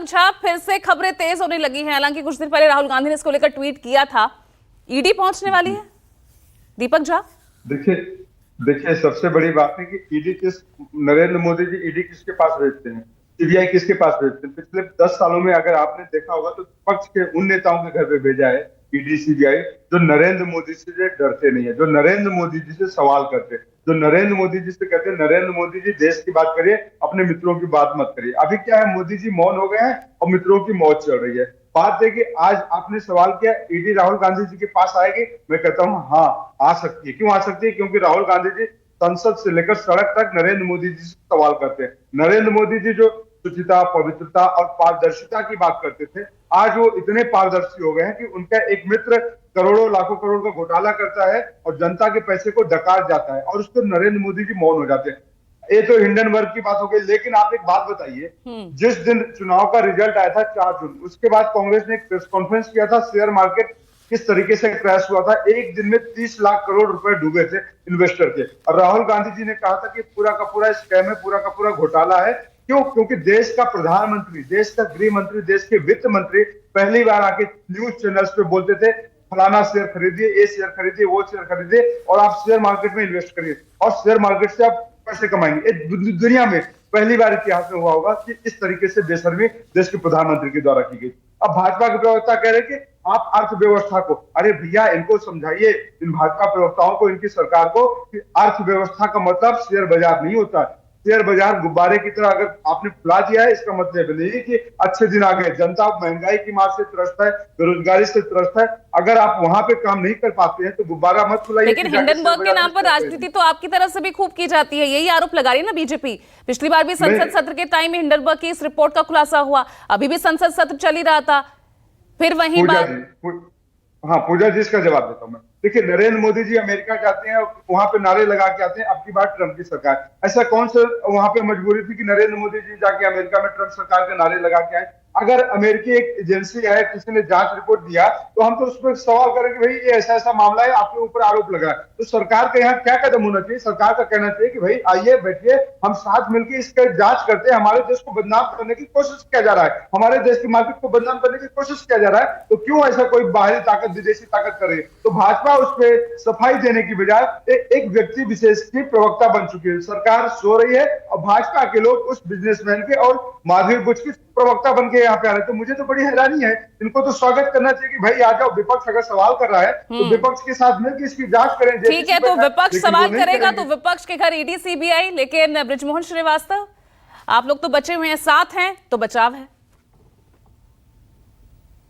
दीपक झा, फिर से खबरें तेज होने लगी हैं। हालांकि कुछ दिन पहले राहुल गांधी ने इसको लेकर ट्वीट किया था। ईडी पहुंचने वाली है दीपक झा। देखिए देखिए सबसे बड़ी बात है कि ईडी किस नरेंद्र मोदी जी ईडी किसके पास भेजते हैं, सीबीआई किसके पास भेजते हैं। पिछले 10 सालों में अगर आपने देखा होगा तो पक्ष के उन नेताओं के घर पे भेजा है ईडी सीबीआई जो नरेंद्र मोदी से डरते नहीं है, जो नरेंद्र मोदी जी से सवाल करते हैं, जो नरेंद्र मोदी जी से कहते हैं नरेंद्र मोदी जी देश की बात करिए, अपने मित्रों की बात मत करिए। अभी क्या है, मोदी जी मौन हो गए हैं और मित्रों की मौत चल रही है। बात है कि आज आपने सवाल किया ईडी राहुल गांधी जी के पास आएगी, मैं कहता हूं हाँ आ सकती है। क्यों आ सकती है? क्योंकि राहुल गांधी जी संसद से लेकर सड़क तक नरेंद्र मोदी जी से सवाल करते हैं। नरेंद्र मोदी जी जो शुचिता, पवित्रता और पारदर्शिता की बात करते थे, आज वो इतने पारदर्शी हो गए हैं कि उनका एक मित्र करोड़ों लाखों करोड़ का घोटाला करता है और जनता के पैसे को डकार जाता है और उसको नरेंद्र मोदी जी मौन हो जाते हैं। ये तो हिंडनबर्ग की बात हो गई। लेकिन आप एक बात बताइए, जिस दिन चुनाव का रिजल्ट आया था 4 जून, उसके बाद कांग्रेस ने एक प्रेस कॉन्फ्रेंस किया था। शेयर मार्केट किस तरीके से क्रैश हुआ था, एक दिन में 30 लाख करोड़ रुपए डूबे थे इन्वेस्टर के, और राहुल गांधी जी ने कहा था कि पूरा का पूरा स्कैम है, पूरा का पूरा घोटाला है। क्यों? क्योंकि देश का प्रधानमंत्री, देश का गृह मंत्री, देश के वित्त मंत्री पहली बार आके न्यूज चैनल्स पे बोलते थे फलाना शेयर खरीदिए, ये शेयर खरीदिए, वो शेयर खरीदिए और आप शेयर मार्केट में इन्वेस्ट करिए और शेयर मार्केट से आप पैसे कमाएंगे। दुनिया में पहली बार इतिहास में हुआ होगा कि इस तरीके से बेशर्मी देश के प्रधानमंत्री के द्वारा की गई। अब भाजपा के प्रवक्ता कह रहे कि आप अर्थव्यवस्था को, अरे भैया इनको समझाइए, इन भाजपा प्रवक्ताओं को, इनकी सरकार को कि अर्थव्यवस्था का मतलब शेयर बाजार नहीं होता। शेयर बाजार गुब्बारे की तरह अगर आपने फुला दिया है, इसका मतलब नहीं कि अच्छे दिन आ गए। जनता महंगाई की मार से त्रस्त है, बेरोजगारी से त्रस्त है। अगर आप वहां पे काम नहीं कर पाते हैं तो गुब्बारा मत फुलाइए। लेकिन हिंडनबर्ग के नाम पर राजनीति तो आपकी तरफ से भी खूब की जाती है, यही आरोप लगा रही है ना बीजेपी। पिछली बार भी संसद सत्र के टाइम में हिंडनबर्ग की इस रिपोर्ट का खुलासा हुआ, अभी भी संसद सत्र चल ही रहा था, फिर वहीं हाँ पूजा जी, इसका जवाब देता हूं मैं। देखिए नरेंद्र मोदी जी अमेरिका जाते हैं, वहां पे नारे लगा के आते हैं अब की बार ट्रंप की सरकार। ऐसा कौन सा वहां पे मजबूरी थी कि नरेंद्र मोदी जी जाके अमेरिका में ट्रंप सरकार के नारे लगा के आए? अगर अमेरिकी एक एजेंसी है, किसी ने जांच रिपोर्ट दिया तो हम तो उस पर सवाल करें कि भाई ये ऐसा ऐसा मामला है, आपके ऊपर आरोप लगा है, तो सरकार का यहाँ क्या कदम होना चाहिए? सरकार का कहना चाहिए कि भाई आइए बैठिए, हम साथ मिलकर इसका जांच करते हैं। हमारे देश को बदनाम करने की कोशिश किया जा रहा है, हमारे देश की मार्केट को बदनाम करने की कोशिश किया जा रहा है, तो क्यों ऐसा कोई बाहरी ताकत, विदेशी ताकत करे? तो भाजपा उस पर सफाई देने की बजाय एक व्यक्ति विशेष की प्रवक्ता बन चुकी है। सरकार सो रही है और भाजपा के लोग उस बिजनेसमैन के और माधुरी बुच की प्रवक्ता बन के यहाँ पे आ रहे। तो मुझे तो बड़ी हैरानी है। इनको तो स्वागत करना चाहिए कि भाई आ जाओ, विपक्ष अगर सवाल कर रहा है तो विपक्ष के साथ मिलकर इसकी जांच करें। ठीक है, तो विपक्ष सवाल करेगा तो विपक्ष के घर ईडी सीबीआई, लेकिन बृजमोहन श्रीवास्तव आप लोग तो बचे हुए हैं, साथ हैं तो बचाव है।